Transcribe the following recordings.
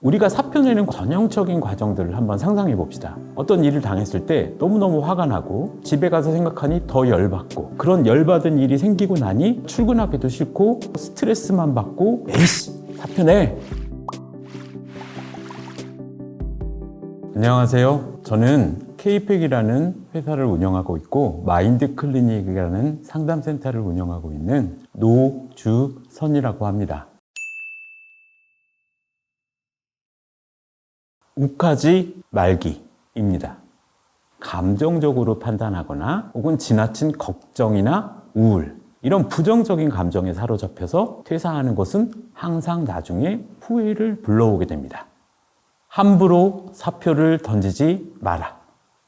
우리가 사표 내는 전형적인 과정들을 한번 상상해 봅시다. 어떤 일을 당했을 때 너무너무 화가 나고 집에 가서 생각하니 더 열받고, 그런 열받은 일이 생기고 나니 출근하기도 싫고 스트레스만 받고 에이씨 사표 내! 안녕하세요. 저는 K팩이라는 회사를 운영하고 있고 마인드클리닉이라는 상담센터를 운영하고 있는 노주선이라고 합니다. 욱하지 말기입니다. 감정적으로 판단하거나 혹은 지나친 걱정이나 우울, 이런 부정적인 감정에 사로잡혀서 퇴사하는 것은 항상 나중에 후회를 불러오게 됩니다. 함부로 사표를 던지지 마라.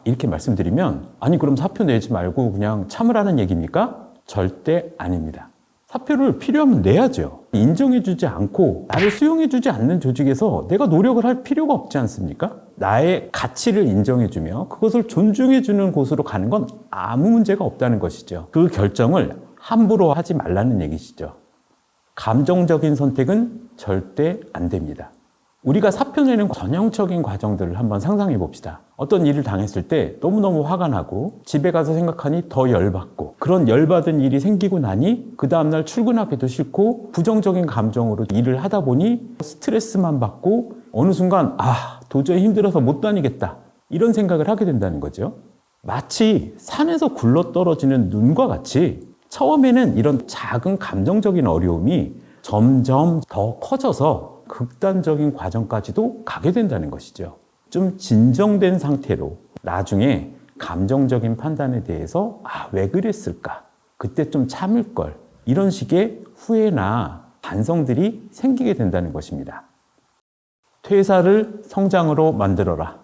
이렇게 말씀드리면, 아니 그럼 사표 내지 말고 그냥 참으라는 얘기입니까? 절대 아닙니다. 사표를 필요하면 내야죠. 인정해주지 않고 나를 수용해주지 않는 조직에서 내가 노력을 할 필요가 없지 않습니까? 나의 가치를 인정해주며 그것을 존중해주는 곳으로 가는 건 아무 문제가 없다는 것이죠. 그 결정을 함부로 하지 말라는 얘기시죠. 감정적인 선택은 절대 안 됩니다. 우리가 사표 내는 전형적인 과정들을 한번 상상해 봅시다. 어떤 일을 당했을 때 너무너무 화가 나고 집에 가서 생각하니 더 열받고, 그런 열받은 일이 생기고 나니 그 다음날 출근하기도 싫고 부정적인 감정으로 일을 하다 보니 스트레스만 받고 어느 순간 도저히 힘들어서 못 다니겠다, 이런 생각을 하게 된다는 거죠. 마치 산에서 굴러떨어지는 눈과 같이 처음에는 이런 작은 감정적인 어려움이 점점 더 커져서 극단적인 과정까지도 가게 된다는 것이죠. 좀 진정된 상태로 나중에 감정적인 판단에 대해서 왜 그랬을까? 그때 좀 참을 걸. 이런 식의 후회나 반성들이 생기게 된다는 것입니다. 퇴사를 성장으로 만들어라.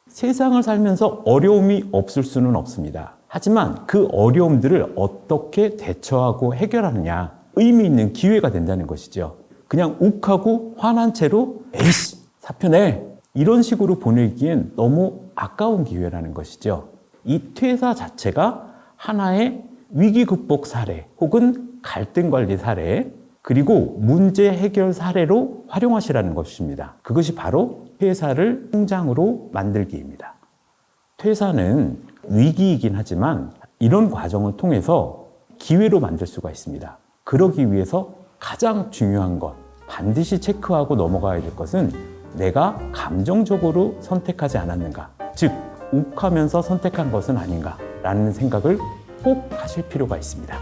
세상을 살면서 어려움이 없을 수는 없습니다. 하지만 그 어려움들을 어떻게 대처하고 해결하느냐, 의미 있는 기회가 된다는 것이죠. 그냥 욱하고 화난 채로 에이씨 사표 내! 이런 식으로 보내기엔 너무 아까운 기회라는 것이죠. 이 퇴사 자체가 하나의 위기 극복 사례 혹은 갈등 관리 사례, 그리고 문제 해결 사례로 활용하시라는 것입니다. 그것이 바로 회사를 성장으로 만들기입니다. 퇴사는 위기이긴 하지만 이런 과정을 통해서 기회로 만들 수가 있습니다. 그러기 위해서 가장 중요한 것, 반드시 체크하고 넘어가야 될 것은 내가 감정적으로 선택하지 않았는가, 즉 욱하면서 선택한 것은 아닌가 라는 생각을 꼭 하실 필요가 있습니다.